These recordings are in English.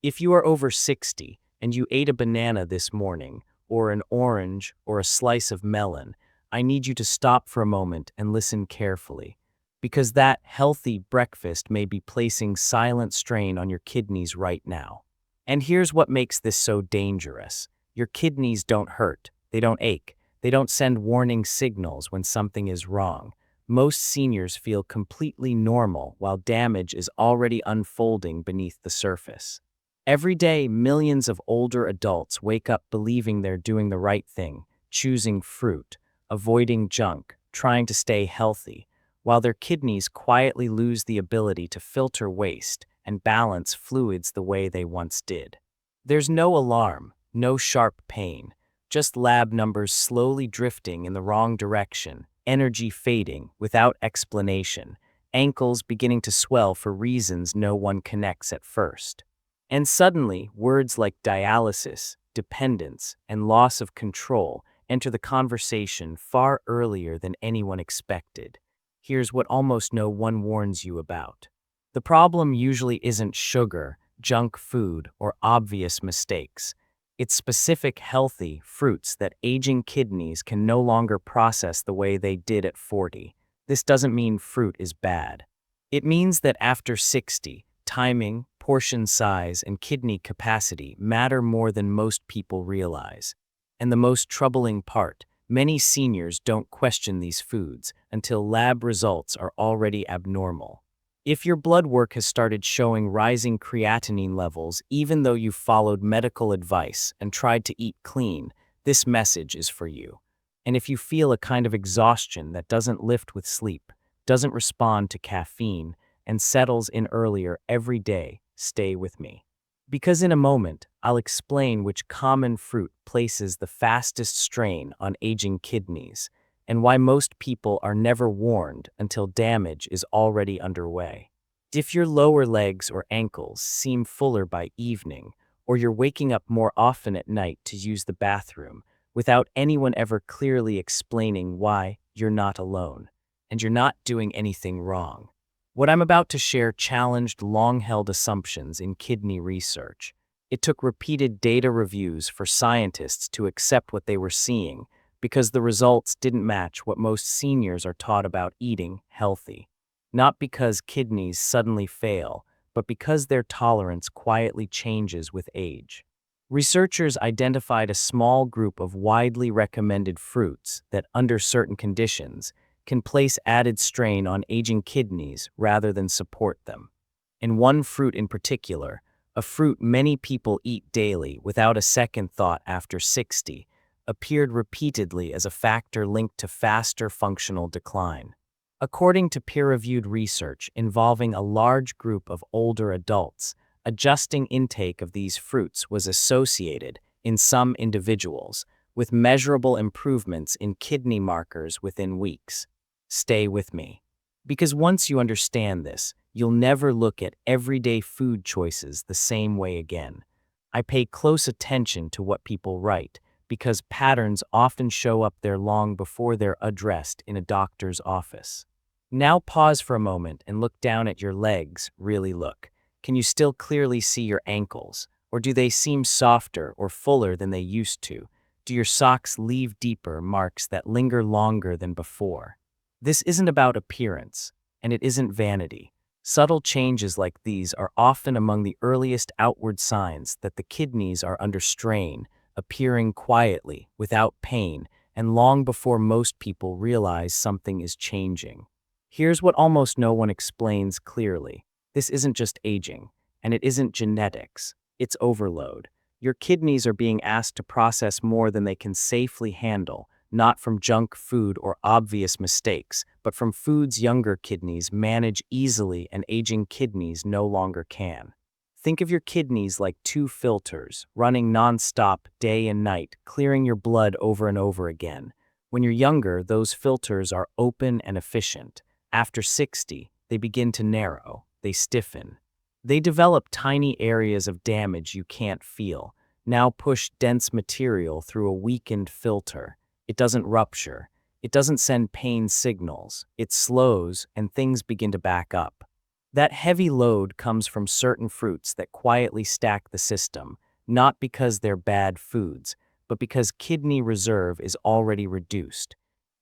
If you are over 60 and you ate a banana this morning, or an orange, or a slice of melon, I need you to stop for a moment and listen carefully. Because that healthy breakfast may be placing silent strain on your kidneys right now. And here's what makes this so dangerous. Your kidneys don't hurt, they don't ache, they don't send warning signals when something is wrong. Most seniors feel completely normal while damage is already unfolding beneath the surface. Every day, millions of older adults wake up believing they're doing the right thing, choosing fruit, avoiding junk, trying to stay healthy, while their kidneys quietly lose the ability to filter waste and balance fluids the way they once did. There's no alarm, no sharp pain, just lab numbers slowly drifting in the wrong direction, energy fading without explanation, ankles beginning to swell for reasons no one connects at first. And suddenly, words like dialysis, dependence, and loss of control enter the conversation far earlier than anyone expected. Here's what almost no one warns you about. The problem usually isn't sugar, junk food, or obvious mistakes. It's specific healthy fruits that aging kidneys can no longer process the way they did at 40. This doesn't mean fruit is bad. It means that after 60, timing, portion size, and kidney capacity matter more than most people realize. And the most troubling part, many seniors don't question these foods until lab results are already abnormal. If your blood work has started showing rising creatinine levels even though you've followed medical advice and tried to eat clean, this message is for you. And if you feel a kind of exhaustion that doesn't lift with sleep, doesn't respond to caffeine, and settles in earlier every day, stay with me. Because in a moment, I'll explain which common fruit places the fastest strain on aging kidneys, and why most people are never warned until damage is already underway. If your lower legs or ankles seem fuller by evening, or you're waking up more often at night to use the bathroom, without anyone ever clearly explaining why, you're not alone, and you're not doing anything wrong. What I'm about to share challenged long-held assumptions in kidney research. It took repeated data reviews for scientists to accept what they were seeing, because the results didn't match what most seniors are taught about eating healthy. Not because kidneys suddenly fail, but because their tolerance quietly changes with age. Researchers identified a small group of widely recommended fruits that, under certain conditions, can place added strain on aging kidneys rather than support them. And one fruit in particular, a fruit many people eat daily without a second thought after 60, appeared repeatedly as a factor linked to faster functional decline. According to peer-reviewed research involving a large group of older adults, adjusting intake of these fruits was associated, in some individuals, with measurable improvements in kidney markers within weeks. Stay with me. Because once you understand this, you'll never look at everyday food choices the same way again. I pay close attention to what people write, because patterns often show up there long before they're addressed in a doctor's office. Now pause for a moment and look down at your legs. Really look. Can you still clearly see your ankles? Or do they seem softer or fuller than they used to? Do your socks leave deeper marks that linger longer than before? This isn't about appearance, and it isn't vanity. Subtle changes like these are often among the earliest outward signs that the kidneys are under strain, appearing quietly, without pain, and long before most people realize something is changing. Here's what almost no one explains clearly. This isn't just aging, and it isn't genetics. It's overload. Your kidneys are being asked to process more than they can safely handle, not from junk food or obvious mistakes, but from foods younger kidneys manage easily and aging kidneys no longer can. Think of your kidneys like two filters, running non-stop day and night, clearing your blood over and over again. When you're younger, those filters are open and efficient. After 60, they begin to narrow, they stiffen. They develop tiny areas of damage you can't feel. Now push dense material through a weakened filter. It doesn't rupture. It doesn't send pain signals. It slows, and things begin to back up. That heavy load comes from certain fruits that quietly stack the system, not because they're bad foods, but because kidney reserve is already reduced.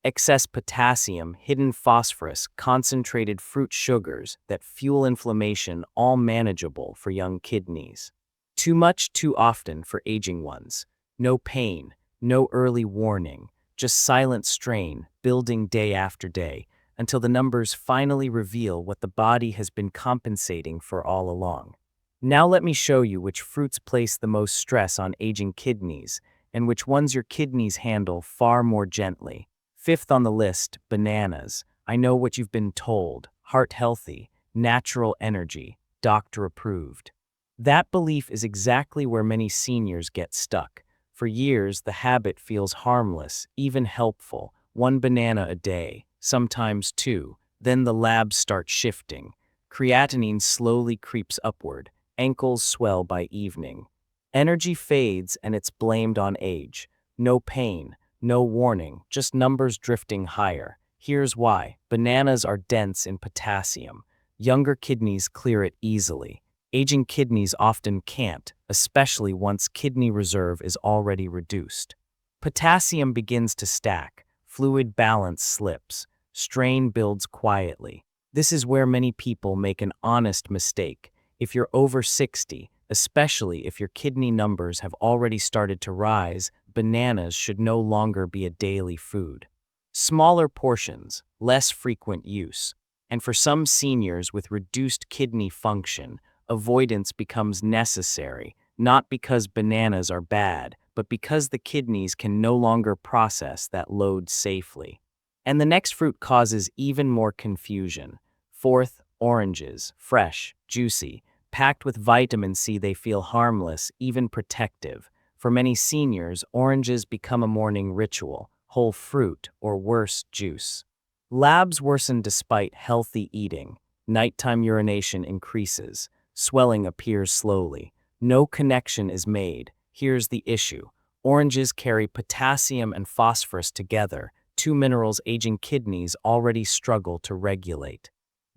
Excess potassium, hidden phosphorus, concentrated fruit sugars that fuel inflammation, all manageable for young kidneys. Too much too often for aging ones. No pain, no early warning, just silent strain building day after day, until the numbers finally reveal what the body has been compensating for all along. Now let me show you which fruits place the most stress on aging kidneys, and which ones your kidneys handle far more gently. Fifth on the list, bananas. I know what you've been told: heart healthy, natural energy, doctor approved. That belief is exactly where many seniors get stuck. For years, the habit feels harmless, even helpful. One banana a day, sometimes two. Then the labs start shifting. Creatinine slowly creeps upward. Ankles swell by evening. Energy fades and it's blamed on age. No pain, no warning, just numbers drifting higher. Here's why. Bananas are dense in potassium. Younger kidneys clear it easily. Aging kidneys often can't, especially once kidney reserve is already reduced. Potassium begins to stack, fluid balance slips, strain builds quietly. This is where many people make an honest mistake. If you're over 60, especially if your kidney numbers have already started to rise, bananas should no longer be a daily food. Smaller portions, less frequent use. And for some seniors with reduced kidney function, avoidance becomes necessary, not because bananas are bad, but because the kidneys can no longer process that load safely. And the next fruit causes even more confusion. Fourth, oranges, fresh, juicy, packed with vitamin C. They feel harmless, even protective. For many seniors, oranges become a morning ritual, whole fruit, or worse, juice. Labs worsen despite healthy eating. Nighttime urination increases. Swelling appears slowly. No connection is made. Here's the issue. Oranges carry potassium and phosphorus together, two minerals aging kidneys already struggle to regulate.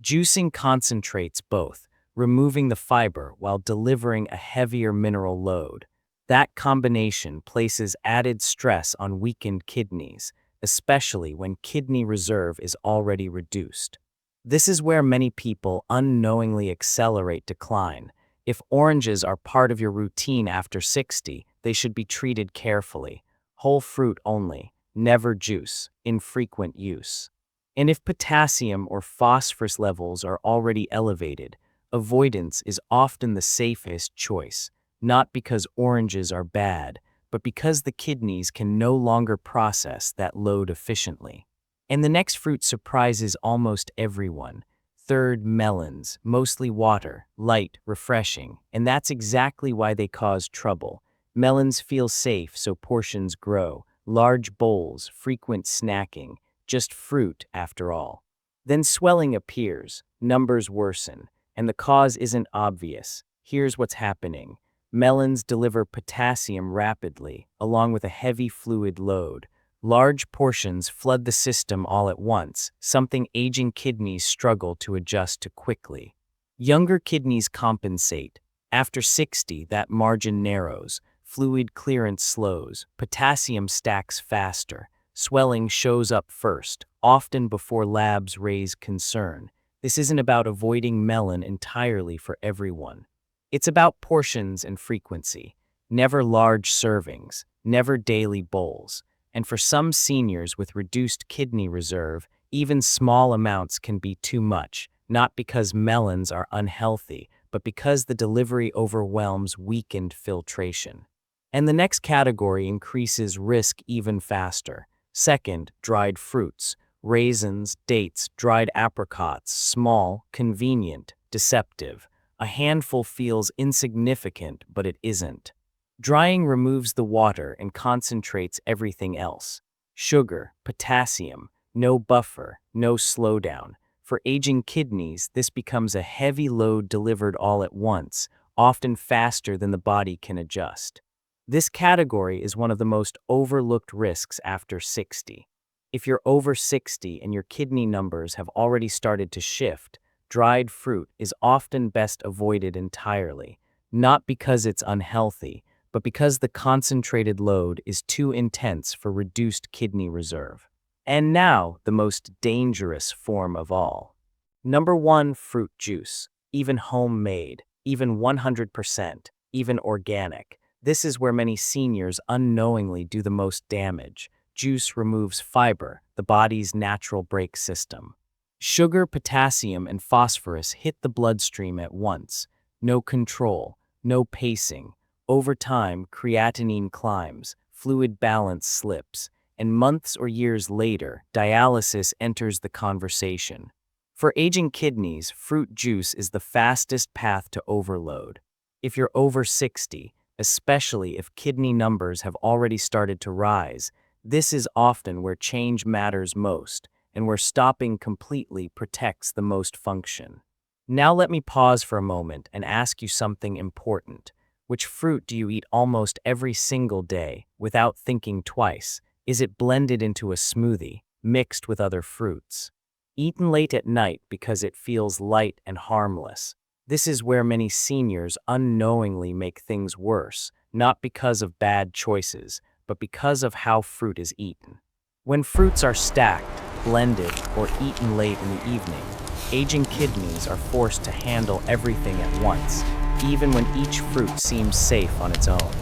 Juicing concentrates both, removing the fiber while delivering a heavier mineral load. That combination places added stress on weakened kidneys, especially when kidney reserve is already reduced. This is where many people unknowingly accelerate decline. If oranges are part of your routine after 60, they should be treated carefully. Whole fruit only, never juice, infrequent use. And if potassium or phosphorus levels are already elevated, avoidance is often the safest choice, not because oranges are bad, but because the kidneys can no longer process that load efficiently. And the next fruit surprises almost everyone. Third, melons, mostly water, light, refreshing, and that's exactly why they cause trouble. Melons feel safe, so portions grow. Large bowls, frequent snacking, just fruit after all. Then swelling appears, numbers worsen, and the cause isn't obvious. Here's what's happening. Melons deliver potassium rapidly, along with a heavy fluid load. Large portions flood the system all at once, something aging kidneys struggle to adjust to quickly. Younger kidneys compensate. After 60, that margin narrows, fluid clearance slows, potassium stacks faster, swelling shows up first, often before labs raise concern. This isn't about avoiding melon entirely for everyone. It's about portions and frequency. Never large servings, never daily bowls. And for some seniors with reduced kidney reserve, even small amounts can be too much, not because melons are unhealthy, but because the delivery overwhelms weakened filtration. And the next category increases risk even faster. Second, dried fruits, raisins, dates, dried apricots, small, convenient, deceptive. A handful feels insignificant, but it isn't. Drying removes the water and concentrates everything else. Sugar, potassium, no buffer, no slowdown. For aging kidneys, this becomes a heavy load delivered all at once, often faster than the body can adjust. This category is one of the most overlooked risks after 60. If you're over 60 and your kidney numbers have already started to shift, dried fruit is often best avoided entirely, not because it's unhealthy, but because the concentrated load is too intense for reduced kidney reserve. And now, the most dangerous form of all. Number 1, fruit juice. Even homemade, even 100%, even organic. This is where many seniors unknowingly do the most damage. Juice removes fiber, the body's natural brake system. Sugar, potassium, and phosphorus hit the bloodstream at once. No control, no pacing. Over time, creatinine climbs, fluid balance slips, and months or years later, dialysis enters the conversation. For aging kidneys, fruit juice is the fastest path to overload. If you're over 60, especially if kidney numbers have already started to rise, this is often where change matters most and where stopping completely protects the most function. Now let me pause for a moment and ask you something important. Which fruit do you eat almost every single day without thinking twice? Is it blended into a smoothie, mixed with other fruits? Eaten late at night because it feels light and harmless. This is where many seniors unknowingly make things worse, not because of bad choices, but because of how fruit is eaten. When fruits are stacked, blended, or eaten late in the evening, aging kidneys are forced to handle everything at once, even when each fruit seems safe on its own.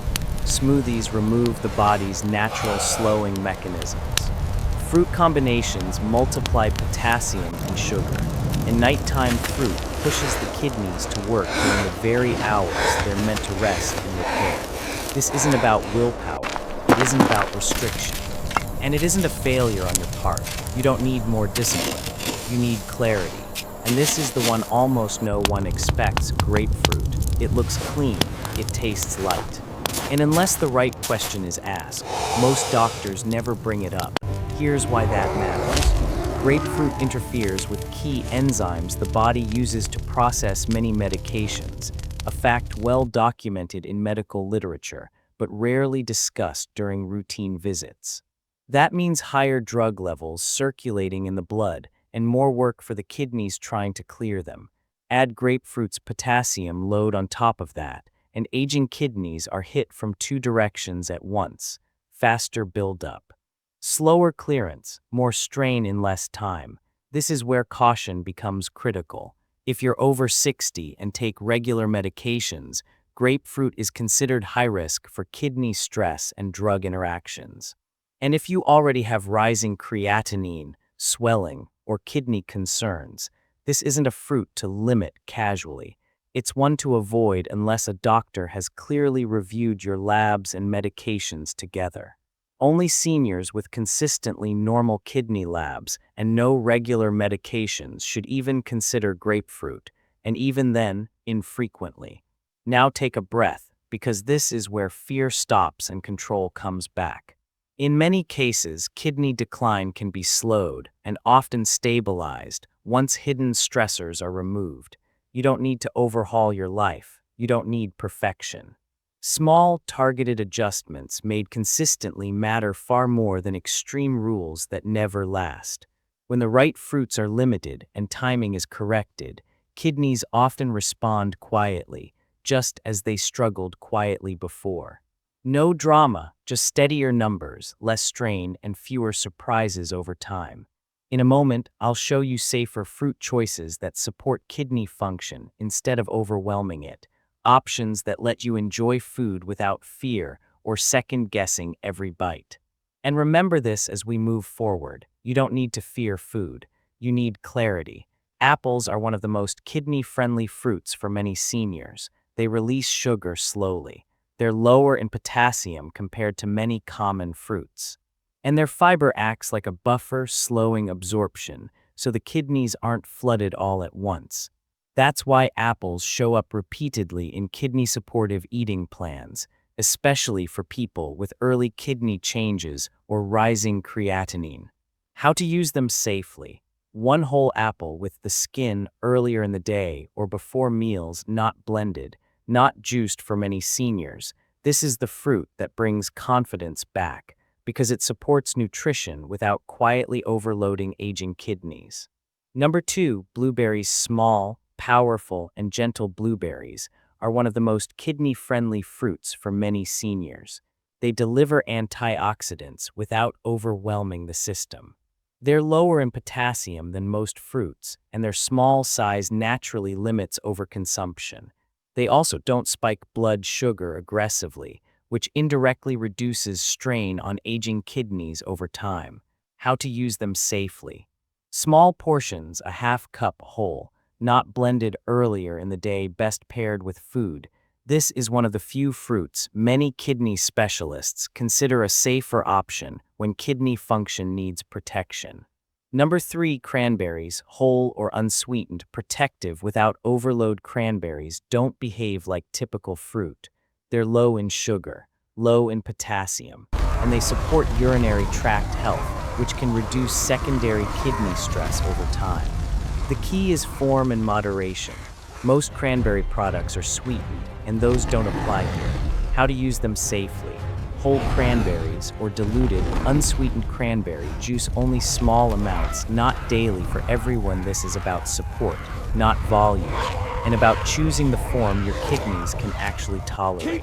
Smoothies remove the body's natural slowing mechanisms. Fruit combinations multiply potassium and sugar, and nighttime fruit pushes the kidneys to work during the very hours they're meant to rest and repair. This isn't about willpower, it isn't about restriction, and it isn't a failure on your part. You don't need more discipline, you need clarity. And this is the one almost no one expects: grapefruit. It looks clean, it tastes light. And unless the right question is asked, most doctors never bring it up. Here's why that matters. Grapefruit interferes with key enzymes the body uses to process many medications, a fact well documented in medical literature, but rarely discussed during routine visits. That means higher drug levels circulating in the blood and more work for the kidneys trying to clear them. Add grapefruit's potassium load on top of that, and aging kidneys are hit from two directions at once: faster buildup, slower clearance, more strain in less time. This is where caution becomes critical. If you're over 60 and take regular medications, grapefruit is considered high risk for kidney stress and drug interactions. And if you already have rising creatinine, swelling, or kidney concerns, this isn't a fruit to limit casually. It's one to avoid unless a doctor has clearly reviewed your labs and medications together. Only seniors with consistently normal kidney labs and no regular medications should even consider grapefruit, and even then, infrequently. Now take a breath, because this is where fear stops and control comes back. In many cases, kidney decline can be slowed and often stabilized once hidden stressors are removed. You don't need to overhaul your life. You don't need perfection. Small, targeted adjustments made consistently matter far more than extreme rules that never last. When the right fruits are limited and timing is corrected, kidneys often respond quietly, just as they struggled quietly before. No drama, just steadier numbers, less strain, and fewer surprises over time. In a moment, I'll show you safer fruit choices that support kidney function instead of overwhelming it. Options that let you enjoy food without fear or second-guessing every bite. And remember this as we move forward: you don't need to fear food. You need clarity. Apples are one of the most kidney-friendly fruits for many seniors. They release sugar slowly. They're lower in potassium compared to many common fruits. And their fiber acts like a buffer, slowing absorption, so the kidneys aren't flooded all at once. That's why apples show up repeatedly in kidney-supportive eating plans, especially for people with early kidney changes or rising creatinine. How to use them safely: one whole apple with the skin earlier in the day or before meals, not blended, not juiced for many seniors. This is the fruit that brings confidence back, because it supports nutrition without quietly overloading aging kidneys. Number 2, blueberries. Small, powerful, and gentle blueberries are one of the most kidney-friendly fruits for many seniors. They deliver antioxidants without overwhelming the system. They're lower in potassium than most fruits, and their small size naturally limits overconsumption. They also don't spike blood sugar aggressively, which indirectly reduces strain on aging kidneys over time. How to use them safely. Small portions, a half cup whole, not blended earlier in the day, best paired with food. This is one of the few fruits many kidney specialists consider a safer option when kidney function needs protection. Number 3, cranberries, whole or unsweetened, protective without overload. Cranberries don't behave like typical fruit. They're low in sugar, low in potassium, and they support urinary tract health, which can reduce secondary kidney stress over time. The key is form and moderation. Most cranberry products are sweetened, and those don't apply here. How to use them safely. Whole cranberries or diluted, unsweetened cranberry juice, only small amounts, not daily for everyone. This is about support, not volume, and about choosing the form your kidneys can actually tolerate.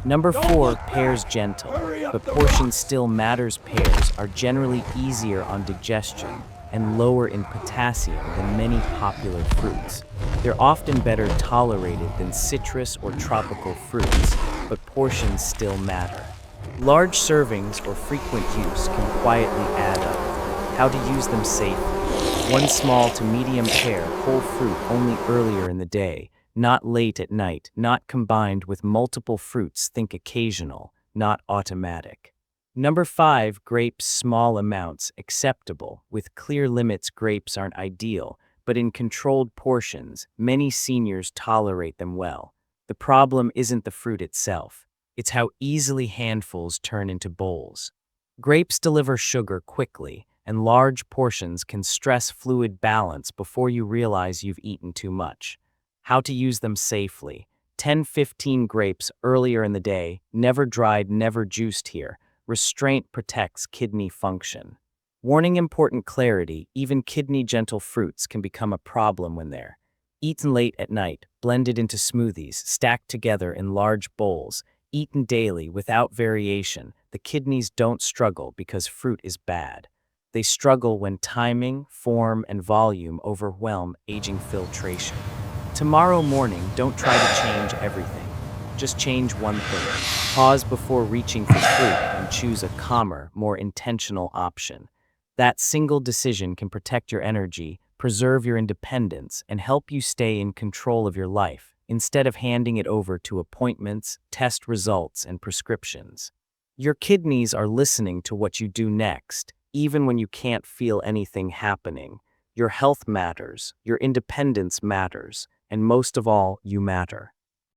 Number 4, pears. Gentle, but portion still matters. Pears are generally easier on digestion and lower in potassium than many popular fruits. They're often better tolerated than citrus or tropical fruits, but portions still matter. Large servings or frequent use can quietly add up. How to use them safely. One small to medium pear, whole fruit, only earlier in the day, not late at night, not combined with multiple fruits. Think occasional, not automatic. Number 5, grapes. Small amounts, acceptable. With clear limits, grapes aren't ideal, but in controlled portions, many seniors tolerate them well. The problem isn't the fruit itself. It's how easily handfuls turn into bowls. Grapes deliver sugar quickly, and large portions can stress fluid balance before you realize you've eaten too much. How to use them safely. 10-15 grapes earlier in the day, never dried, never juiced here. Restraint protects kidney function. Warning: important clarity. Even kidney-gentle fruits can become a problem when they're eaten late at night, blended into smoothies, stacked together in large bowls, eaten daily without variation. The kidneys don't struggle because fruit is bad. They struggle when timing, form, and volume overwhelm aging filtration. Tomorrow morning, don't try to change everything. Just change one thing. Pause before reaching for fruit and choose a calmer, more intentional option. That single decision can protect your energy, preserve your independence, and help you stay in control of your life, instead of handing it over to appointments, test results, and prescriptions. Your kidneys are listening to what you do next, even when you can't feel anything happening. Your health matters, your independence matters, and most of all, you matter.